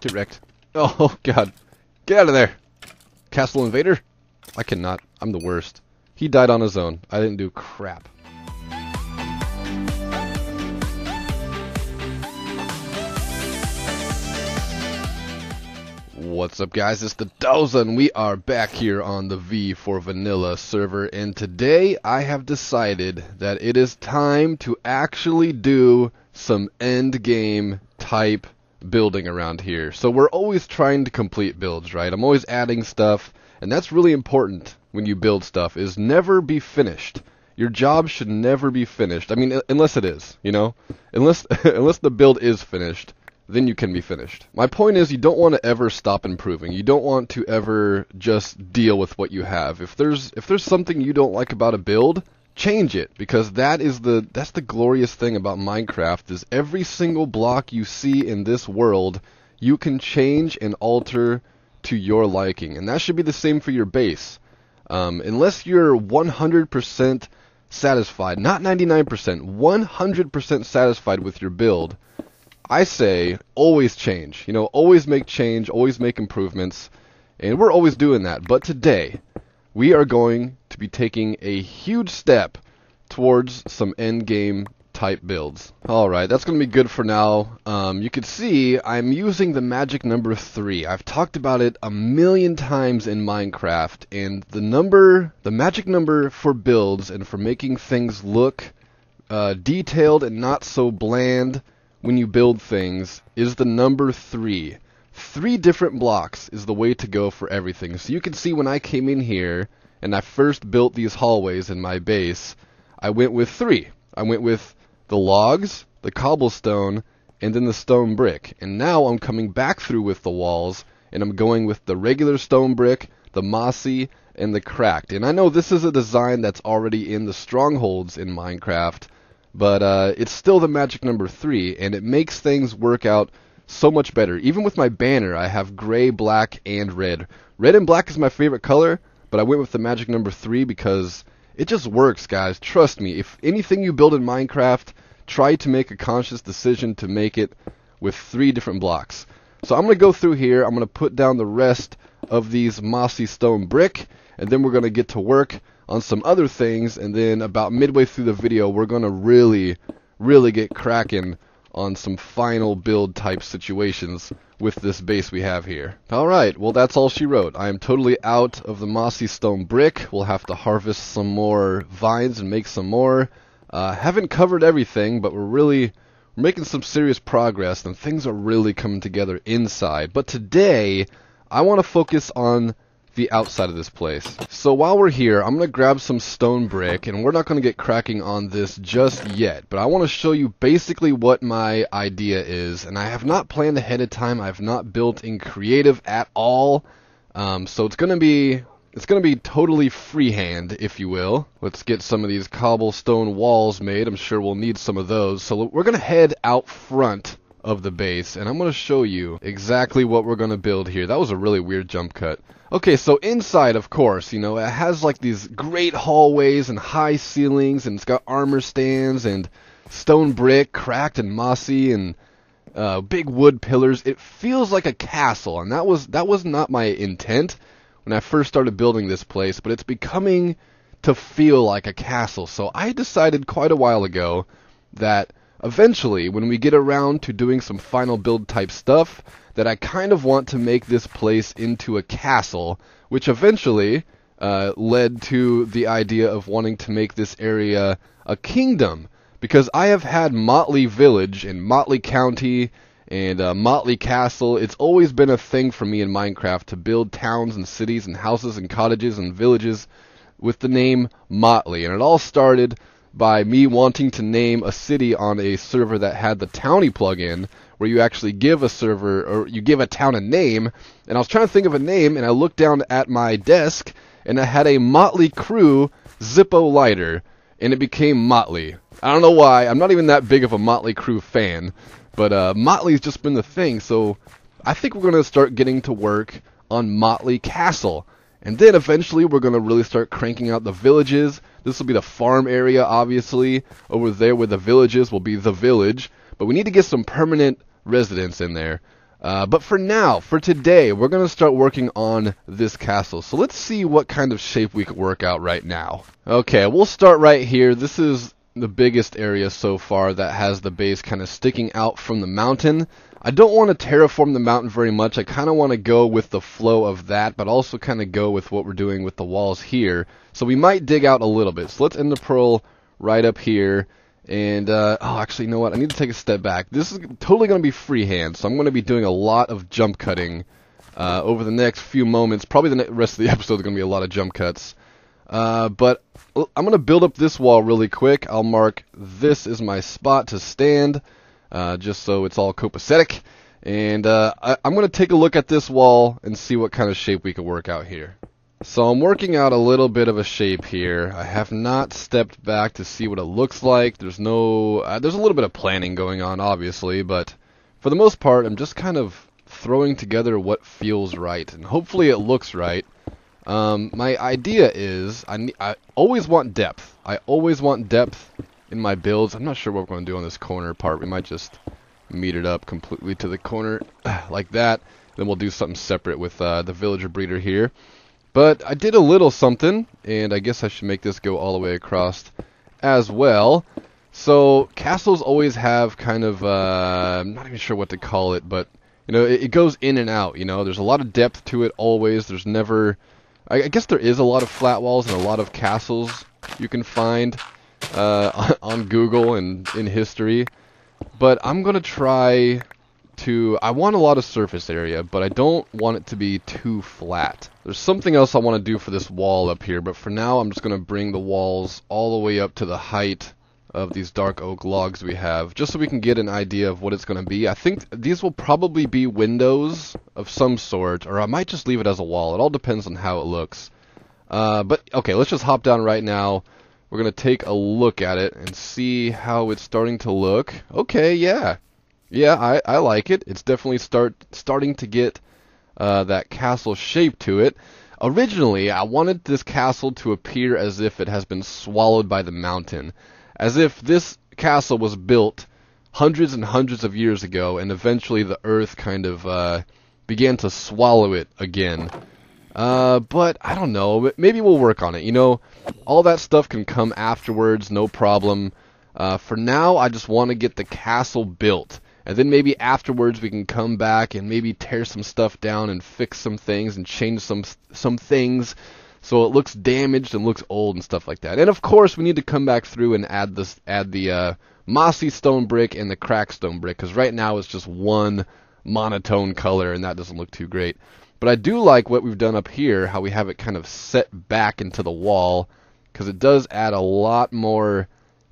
Get wrecked. Oh, God. Get out of there. Castle invader? I cannot. I'm the worst. He died on his own. I didn't do crap. What's up, guys? It's the Doza, and we are back here on the V for Vanilla server, and today I have decided that it is time to actually do some end game type building around here. So we're always trying to complete builds, right? I'm always adding stuff, and that's really important when you build stuff, is never be finished. Your job should never be finished. I mean, unless it is, you know? Unless the build is finished, then you can be finished. My point is, you don't want to ever stop improving. You don't want to ever just deal with what you have. If there's something you don't like about a build, change it, because that's the glorious thing about Minecraft, is every single block you see in this world you can change and alter to your liking, and that should be the same for your base. Unless you're 100% satisfied, not 99%, 100% satisfied with your build, I say always change. You know, always make change, always make improvements, and we're always doing that. But today, we are going to be taking a huge step towards some end game type builds. Alright, that's going to be good for now. You can see I'm using the magic number 3. I've talked about it a million times in Minecraft, and the magic number for builds and for making things look detailed and not so bland when you build things is the number 3. 3 different blocks is the way to go for everything. So you can see when I came in here and I first built these hallways in my base, I went with 3. I went with the logs, the cobblestone, and then the stone brick. And now I'm coming back through with the walls, and I'm going with the regular stone brick, the mossy, and the cracked. And I know this is a design that's already in the strongholds in Minecraft, but it's still the magic number 3, and it makes things work out so much better. Even with my banner, I have gray, black, and red. Red and black is my favorite color, but I went with the magic number 3 because it just works, guys. Trust me, if anything you build in Minecraft, try to make a conscious decision to make it with 3 different blocks. So I'm going to go through here, I'm going to put down the rest of these mossy stone brick, and then we're going to get to work on some other things, and then about midway through the video we're going to really get cracking on some final build type situations with this base we have here. Alright, well, that's all she wrote. I am totally out of the mossy stone brick. We'll have to harvest some more vines and make some more. Haven't covered everything, but we're making some serious progress, and things are really coming together inside. But today I want to focus on the outside of this place. So while we're here, I'm going to grab some stone brick, and we're not going to get cracking on this just yet, but I want to show you basically what my idea is, and I have not planned ahead of time. I have not built in creative at all, so it's going to be totally freehand, if you will. Let's get some of these cobblestone walls made. I'm sure we'll need some of those. So we're going to head out front of the base, and I'm going to show you exactly what we're going to build here. That was a really weird jump cut. Okay, so inside, of course, you know, it has like these great hallways and high ceilings, and it's got armor stands and stone brick, cracked and mossy, and big wood pillars. It feels like a castle, and that was not my intent when I first started building this place, but it's becoming to feel like a castle. So I decided quite a while ago that eventually, when we get around to doing some final build type stuff, that I kind of want to make this place into a castle, which eventually led to the idea of wanting to make this area a kingdom, because I have had Motley Village and Motley County and Motley Castle. It's always been a thing for me in Minecraft to build towns and cities and houses and cottages and villages with the name Motley, and it all started by me wanting to name a city on a server that had the Towny plugin, where you actually give a server, or you give a town a name, and I was trying to think of a name, and I looked down at my desk, and I had a Motley Crew Zippo lighter, and it became Motley. I don't know why. I'm not even that big of a Motley Crew fan, but Motley's just been the thing, so I think we're going to start getting to work on Motley Castle. And then eventually we're going to really start cranking out the villages. This will be the farm area, obviously. Over there where the villages will be the village. But we need to get some permanent residents in there. But for now, for today, we're going to start working on this castle. So let's see what kind of shape we could work out right now. Okay, we'll start right here. This is the biggest area so far that has the base kind of sticking out from the mountain. I don't want to terraform the mountain very much. I kind of want to go with the flow of that, but also kind of go with what we're doing with the walls here. So we might dig out a little bit. So let's end the pearl right up here. And, oh, actually, you know what? I need to take a step back. This is totally going to be freehand, so I'm going to be doing a lot of jump cutting over the next few moments. Probably the rest of the episode is going to be a lot of jump cuts. But I'm going to build up this wall really quick. I'll mark this is my spot to stand, just so it's all copacetic. And I'm going to take a look at this wall and see what kind of shape we can work out here. So I'm working out a little bit of a shape here. I have not stepped back to see what it looks like. There's a little bit of planning going on, obviously, but for the most part, I'm just kind of throwing together what feels right, and hopefully it looks right. My idea is I always want depth. I always want depth in my builds. I'm not sure what we're going to do on this corner part. We might just meet it up completely to the corner like that. Then we'll do something separate with the villager breeder here. But I did a little something, and I guess I should make this go all the way across as well. So castles always have kind of, I'm not even sure what to call it, but you know, it goes in and out. You know, there's a lot of depth to it always. There's never, I guess there is a lot of flat walls and a lot of castles you can find on Google and in history. But I'm gonna try to, I want a lot of surface area, but I don't want it to be too flat. There's something else I want to do for this wall up here, but for now I'm just going to bring the walls all the way up to the height of these dark oak logs we have, just so we can get an idea of what it's going to be. I think these will probably be windows of some sort, or I might just leave it as a wall. It all depends on how it looks. But okay, let's just hop down right now. We're going to take a look at it and see how it's starting to look. Okay, yeah. Yeah, I like it. It's definitely starting to get that castle shape to it. Originally, I wanted this castle to appear as if it has been swallowed by the mountain. As if this castle was built hundreds and hundreds of years ago, and eventually the earth kind of began to swallow it again. But I don't know. Maybe we'll work on it. You know, all that stuff can come afterwards, no problem. For now, I just want to get the castle built. And then maybe afterwards we can come back and maybe tear some stuff down and fix some things and change some things so it looks damaged and looks old and stuff like that. And of course we need to come back through and add the mossy stone brick and the cracked stone brick, because right now it's just one monotone color and that doesn't look too great. But I do like what we've done up here, how we have it kind of set back into the wall, because it does add a lot more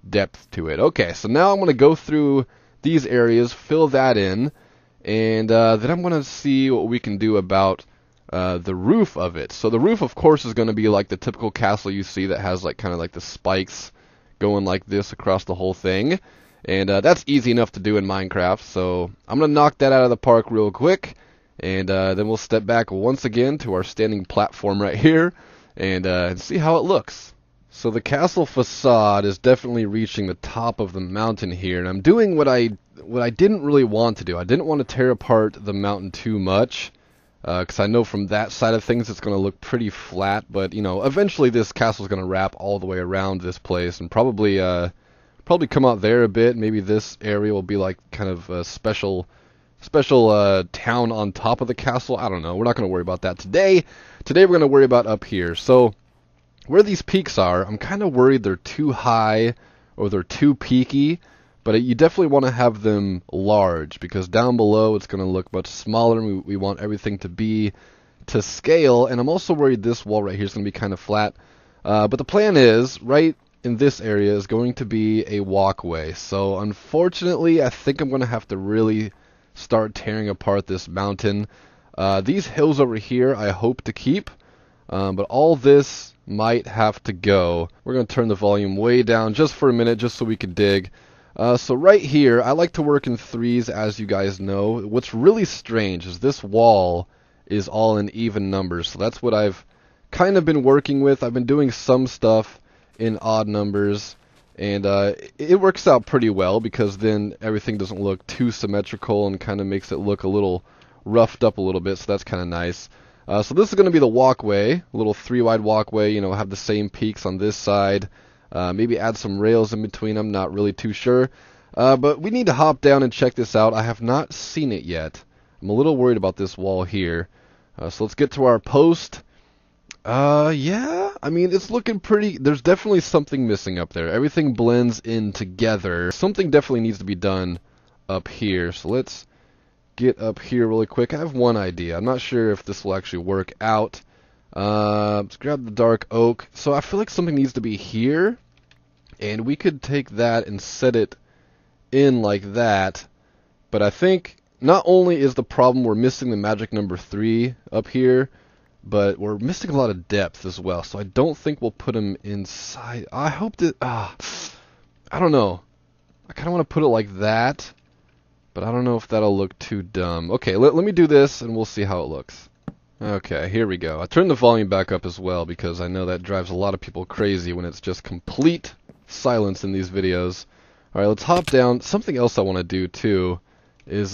depth to it. Okay, so now I'm going to go through these areas, fill that in, and then I'm going to see what we can do about the roof of it. So the roof, of course, is going to be like the typical castle you see that has like kind of like the spikes going like this across the whole thing. And that's easy enough to do in Minecraft, so I'm going to knock that out of the park real quick, and then we'll step back once again to our standing platform right here, and see how it looks. So the castle facade is definitely reaching the top of the mountain here, and I'm doing what I didn't really want to do. I didn't want to tear apart the mountain too much, because I know from that side of things it's going to look pretty flat, but you know, eventually this castle is going to wrap all the way around this place, and probably come out there a bit. Maybe this area will be like kind of a special town on top of the castle. I don't know. We're not going to worry about that today. Today we're going to worry about up here. So where these peaks are, I'm kind of worried they're too high or they're too peaky, but you definitely want to have them large, because down below it's going to look much smaller. We want everything to be to scale, and I'm also worried this wall right here is going to be kind of flat. But the plan is, right in this area is going to be a walkway. So unfortunately, I think I'm going to have to really start tearing apart this mountain. These hills over here I hope to keep, but all this might have to go. We're going to turn the volume way down just for a minute, just so we can dig. So right here, I like to work in threes, as you guys know. What's really strange is this wall is all in even numbers, so that's what I've kind of been working with. I've been doing some stuff in odd numbers, and it works out pretty well, because then everything doesn't look too symmetrical and kind of makes it look a little roughed up a little bit, so that's kind of nice. So this is going to be the walkway, a little 3-wide walkway, you know, have the same peaks on this side. Maybe add some rails in between, I'm not really too sure. But we need to hop down and check this out. I have not seen it yet. I'm a little worried about this wall here. So let's get to our post. Yeah, I mean, it's looking pretty. There's definitely something missing up there. Everything blends in together. Something definitely needs to be done up here. So let's get up here really quick. I have one idea. I'm not sure if this will actually work out. Let's grab the dark oak. So I feel like something needs to be here, and we could take that and set it in like that. But I think not only is the problem we're missing the magic number 3 up here, but we're missing a lot of depth as well. So I don't think we'll put them inside. I hope that, I don't know. I kind of want to put it like that, but I don't know if that'll look too dumb. Okay, let me do this and we'll see how it looks. Okay, here we go. I turned the volume back up as well because I know that drives a lot of people crazy when it's just complete silence in these videos. Alright, let's hop down. Something else I want to do too is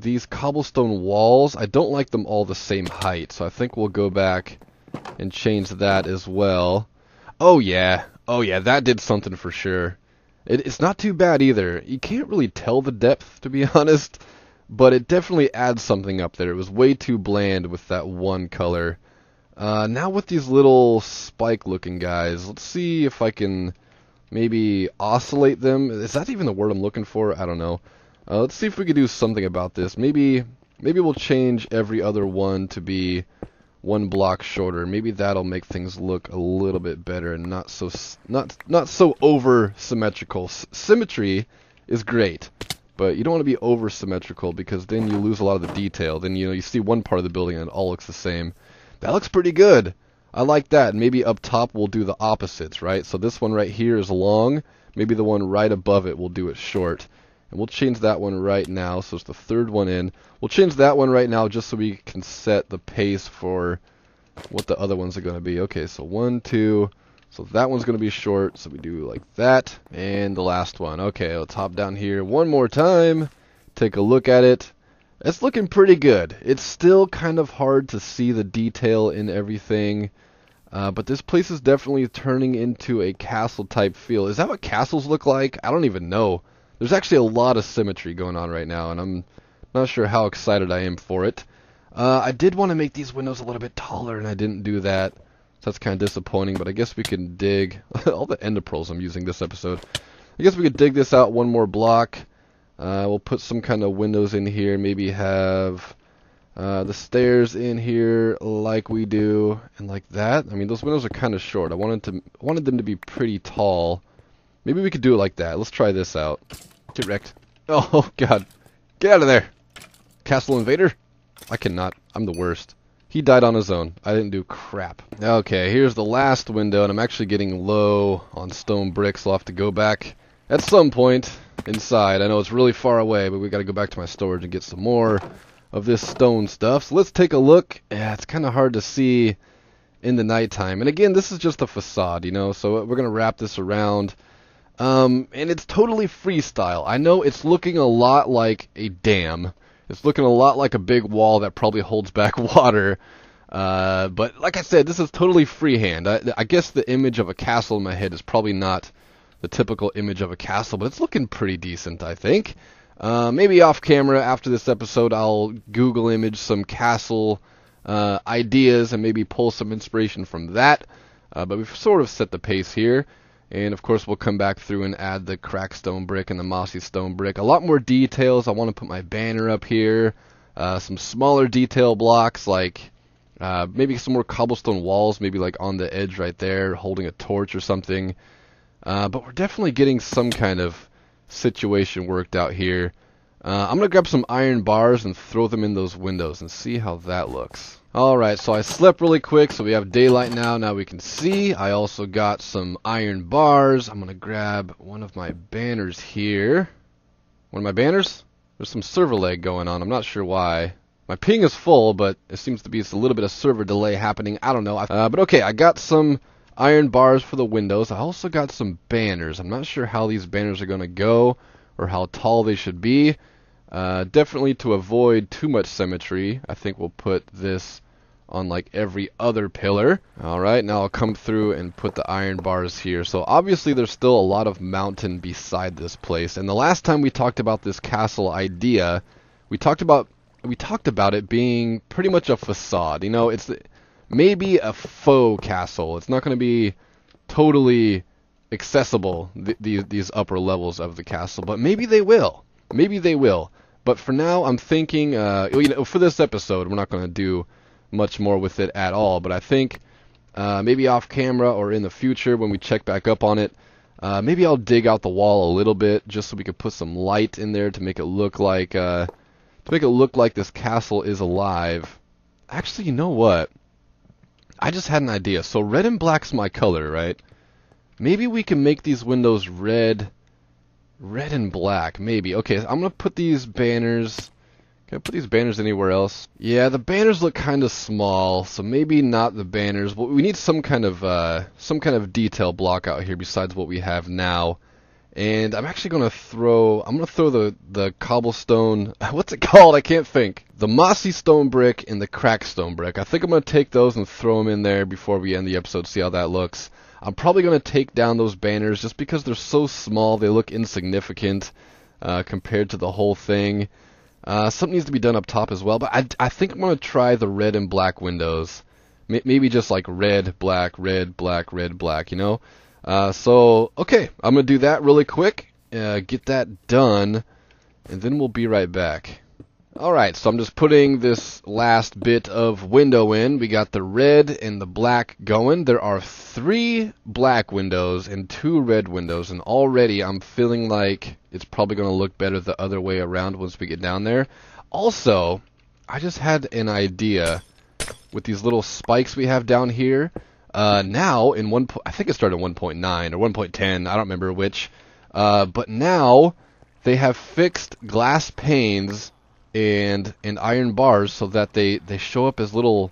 these cobblestone walls. I don't like them all the same height, so I think we'll go back and change that as well. Oh yeah, that did something for sure. It's not too bad either. You can't really tell the depth, to be honest, but it definitely adds something up there. It was way too bland with that one color. Now with these little spike looking guys, let's see if I can maybe oscillate them. Is that even the word I'm looking for? I don't know. Let's see if we can do something about this. Maybe we'll change every other one to be 1 block shorter. Maybe that'll make things look a little bit better and not so over symmetrical. Symmetry is great, but you don't want to be over symmetrical because then you lose a lot of the detail. Then you see one part of the building and it all looks the same. That looks pretty good. I like that. And maybe up top we'll do the opposites, right? So this one right here is long. Maybe the one right above it we'll do it short. And we'll change that one right now, so it's the 3rd one in. We'll change that one right now just so we can set the pace for what the other ones are going to be. Okay, so 1, 2, so that one's going to be short, so we do like that. And the last one. Okay, let's hop down here one more time, take a look at it. It's looking pretty good. It's still kind of hard to see the detail in everything, but this place is definitely turning into a castle type feel. Is that what castles look like? I don't even know. There's actually a lot of symmetry going on right now, and I'm not sure how excited I am for it. I did want to make these windows a little bit taller, and I didn't do that. So that's kind of disappointing, but I guess we can dig all the ender pearls I'm using this episode. I guess we could dig this out 1 more block. We'll put some kind of windows in here, maybe have the stairs in here like we do, and like that. I mean, those windows are kind of short. I wanted them to be pretty tall. Maybe we could do it like that. Let's try this out. Get wrecked. Oh, God. Get out of there. Castle invader? I cannot. I'm the worst. He died on his own. I didn't do crap. Okay, here's the last window, and I'm actually getting low on stone bricks. I'll have to go back at some point inside. I know it's really far away, but we got to go back to my storage and get some more of this stone stuff. So let's take a look. Yeah, it's kind of hard to see in the nighttime. And again, this is just a facade, you know, so we're going to wrap this around. And it's totally freestyle. I know it's looking a lot like a dam. It's looking a lot like a big wall that probably holds back water. But like I said, this is totally freehand. I guess the image of a castle in my head is probably not the typical image of a castle, but it's looking pretty decent, I think. Maybe off camera after this episode I'll Google image some castle ideas and maybe pull some inspiration from that. But we've sort of set the pace here. And of course we'll come back through and add the cracked stone brick and the mossy stone brick. A lot more details. I want to put my banner up here. Some smaller detail blocks like maybe some more cobblestone walls, maybe like on the edge right there holding a torch or something. But we're definitely getting some kind of situation worked out here. I'm going to grab some iron bars and throw them in those windows and see how that looks. Alright, so I slept really quick, so we have daylight now. Now we can see. I also got some iron bars. I'm going to grab one of my banners here. One of my banners? There's some server lag going on. I'm not sure why. My ping is full, but it seems to be a little bit of server delay happening. I don't know. But okay, I got some iron bars for the windows. I also got some banners. I'm not sure how these banners are going to go or how tall they should be. Definitely to avoid too much symmetry, I think we'll put this on like every other pillar. Alright, now I'll come through and put the iron bars here. So obviously there's still a lot of mountain beside this place. And the last time we talked about this castle idea, we talked about it being pretty much a facade. You know, it's maybe a faux castle. It's not going to be totally accessible, these upper levels of the castle, but maybe they will. Maybe they will. But for now, I'm thinking, you know, for this episode, we're not going to do much more with it at all, but I think maybe off camera or in the future when we check back up on it, maybe I'll dig out the wall a little bit just so we could put some light in there to make it look like this castle is alive. Actually, you know what? I just had an idea. So red and black's my color, right? Maybe we can make these windows red and black. Maybe. Okay, I'm gonna put these banners. Can I put these banners anywhere else? Yeah, the banners look kind of small, so maybe not the banners. But we need some kind of detail block out here besides what we have now. And I'm actually gonna throw. I'm gonna throw the cobblestone. What's it called? I can't think. The mossy stone brick and the cracked stone brick. I think I'm gonna take those and throw them in there before we end the episode. See how that looks. I'm probably gonna take down those banners just because they're so small. They look insignificant compared to the whole thing. Something needs to be done up top as well, but I think I'm going to try the red and black windows. Maybe just like red, black, red, black, you know? So, okay, I'm going to do that really quick, get that done, and then we'll be right back. Alright, so I'm just putting this last bit of window in. We got the red and the black going. There are 3 black windows and 2 red windows, and already I'm feeling like it's probably going to look better the other way around once we get down there. Also, I just had an idea with these little spikes we have down here. Now, in I think it started at 1.9 or 1.10, I don't remember which, but now they have fixed glass panes and iron bars so that they show up as little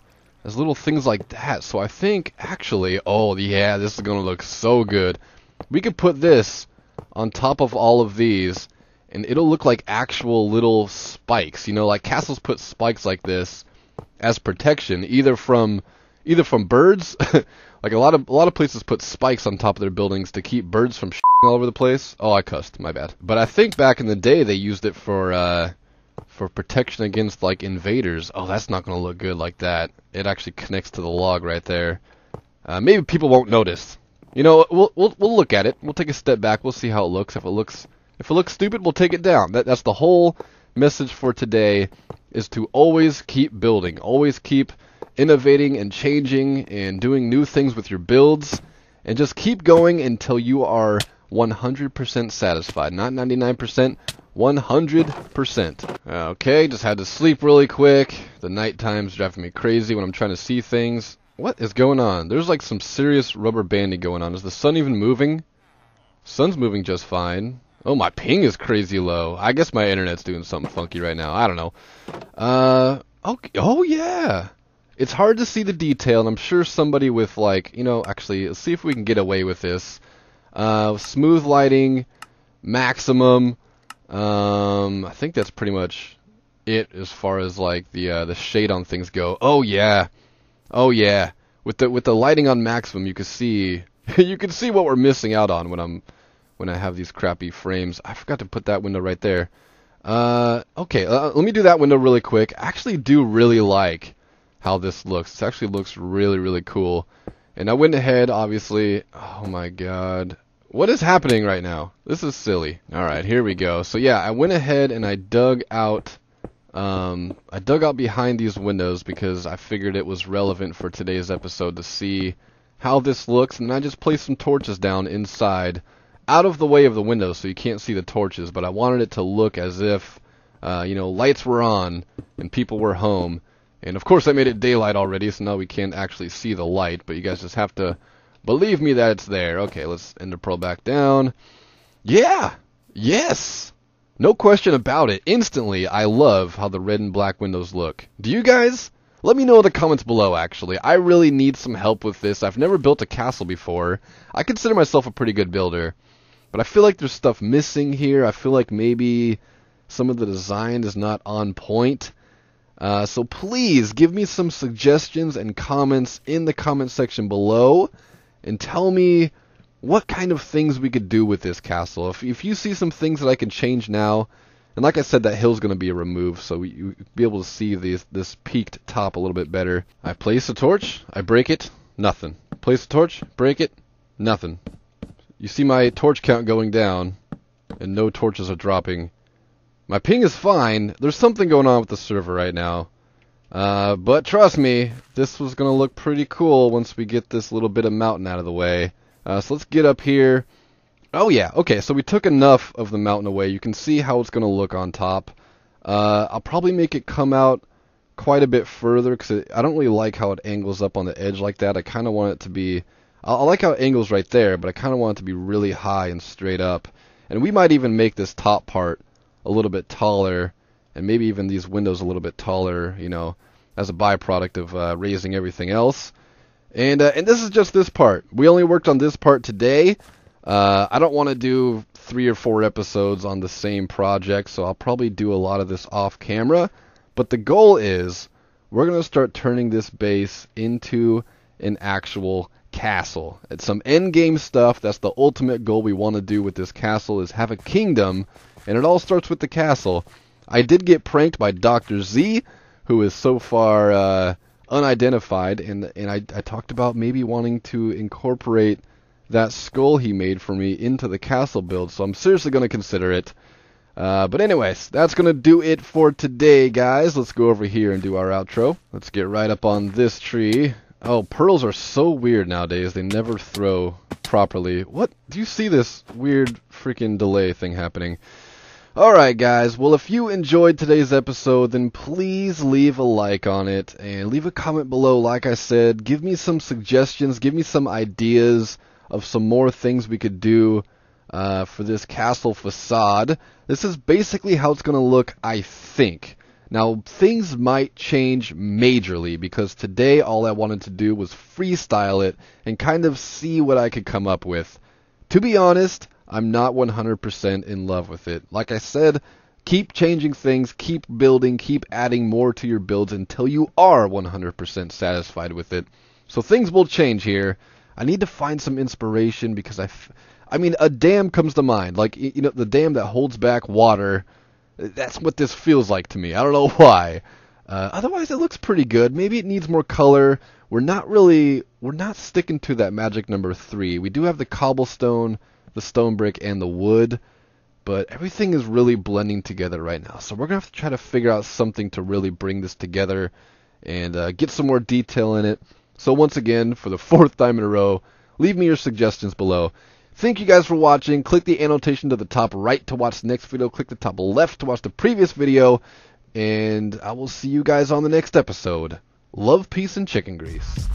things like that. So I think actually, oh yeah, this is gonna look so good. We could put this on top of all of these and it'll look like actual little spikes. You know, like castles put spikes like this as protection, either from birds. Like a lot of places put spikes on top of their buildings to keep birds from all over the place. Oh, I cussed, my bad. But I think back in the day they used it for protection against like invaders. Oh, that's not going to look good like that. It actually connects to the log right there. Maybe people won't notice. You know, we'll look at it. We'll take a step back. We'll see how it looks. If it looks stupid, we'll take it down. That's the whole message for today, is to always keep building. Always keep innovating and changing and doing new things with your builds, and just keep going until you are 100% satisfied. Not 99%, 100%. Okay, just had to sleep really quick. The night time's driving me crazy when I'm trying to see things. What is going on? There's like some serious rubber banding going on. Is the sun even moving? Sun's moving just fine. Oh, my ping is crazy low. I guess my internet's doing something funky right now. I don't know. Okay. Oh, yeah. It's hard to see the detail, and I'm sure somebody with, like, you know, actually, let's see if we can get away with this. Smooth lighting, maximum. I think that's pretty much it as far as, like, the shade on things go. Oh, yeah. Oh, yeah. With the lighting on maximum, you can see you can see what we're missing out on when I have these crappy frames. I forgot to put that window right there. Okay, let me do that window really quick. I actually do really like how this looks. It actually looks really, really cool. And I went ahead, obviously. Oh my god. What is happening right now? This is silly. Alright, here we go. So yeah, I went ahead and I dug out behind these windows because I figured it was relevant for today's episode to see how this looks, and I just placed some torches down inside, out of the way of the windows so you can't see the torches, but I wanted it to look as if, you know, lights were on and people were home. And of course I made it daylight already, so now we can't actually see the light, but you guys just have to believe me that it's there. Okay, let's ender pearl back down. Yeah! Yes! No question about it. Instantly, I love how the red and black windows look. Do you guys? Let me know in the comments below, actually. I really need some help with this. I've never built a castle before. I consider myself a pretty good builder, but I feel like there's stuff missing here. I feel like maybe some of the design is not on point. So please give me some suggestions and comments in the comment section below, and tell me what kind of things we could do with this castle. If you see some things that I can change now, and like I said, that hill's going to be removed, so you'll be able to see this peaked top a little bit better. I place a torch, I break it, nothing. Place a torch, break it, nothing. You see my torch count going down, and no torches are dropping. My ping is fine. There's something going on with the server right now. But trust me, this was going to look pretty cool once we get this little bit of mountain out of the way. So let's get up here. Oh yeah, okay, so we took enough of the mountain away. You can see how it's going to look on top. I'll probably make it come out quite a bit further, because I don't really like how it angles up on the edge like that. I kind of want it to be... I like how it angles right there, but I kind of want it to be really high and straight up. And we might even make this top part a little bit taller, and maybe even these windows a little bit taller, you know, as a byproduct of raising everything else. And this is just this part. We only worked on this part today. I don't want to do 3 or 4 episodes on the same project, so I'll probably do a lot of this off camera. But the goal is we're going to start turning this base into an actual castle. It's some end game stuff. That's the ultimate goal we want to do with this castle, is have a kingdom, and it all starts with the castle. I did get pranked by Dr. Z, who is so far unidentified, and I talked about maybe wanting to incorporate that skull he made for me into the castle build, so I'm seriously going to consider it. But anyways, that's going to do it for today, guys. Let's go over here and do our outro. Let's get right up on this tree. Oh, pearls are so weird nowadays. They never throw properly. What? Do you see this weird freaking delay thing happening? Alright, guys. Well, if you enjoyed today's episode, then please leave a like on it and leave a comment below. Like I said, give me some suggestions. Give me some ideas of some more things we could do for this castle facade. This is basically how it's going to look, I think. Now, things might change majorly, because today all I wanted to do was freestyle it and kind of see what I could come up with. To be honest, I'm not 100% in love with it. Like I said, keep changing things, keep building, keep adding more to your builds until you are 100% satisfied with it. So things will change here. I need to find some inspiration, because I mean, a dam comes to mind. Like, you know, the dam that holds back water. That's what this feels like to me. I don't know why. Otherwise, it looks pretty good. Maybe it needs more color. We're not sticking to that magic number 3. We do have the cobblestone, the stone brick, and the wood, but everything is really blending together right now. So we're going to have to try to figure out something to really bring this together and get some more detail in it. So once again, for the 4th time in a row, leave me your suggestions below. Thank you guys for watching. Click the annotation to the top right to watch the next video. Click the top left to watch the previous video. And I will see you guys on the next episode. Love, peace, and chicken grease.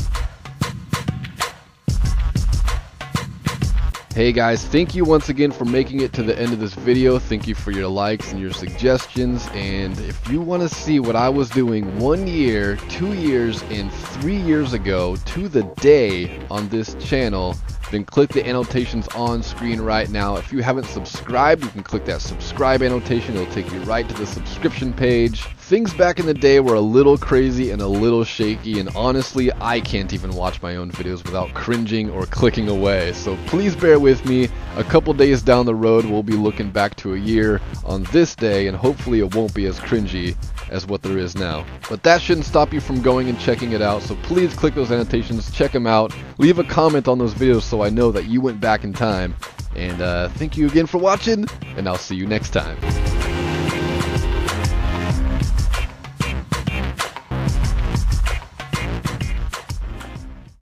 Hey guys, thank you once again for making it to the end of this video. Thank you for your likes and your suggestions. And if you want to see what I was doing 1 year, 2 years, and 3 years ago to the day on this channel, then click the annotations on screen right now. If you haven't subscribed, you can click that subscribe annotation. It'll take you right to the subscription page. Things back in the day were a little crazy and a little shaky, and honestly, I can't even watch my own videos without cringing or clicking away. So please bear with me. A couple days down the road, we'll be looking back to a year on this day, and hopefully it won't be as cringy as what there is now. But that shouldn't stop you from going and checking it out, so please click those annotations, check them out, leave a comment on those videos so I know that you went back in time. And thank you again for watching, and I'll see you next time.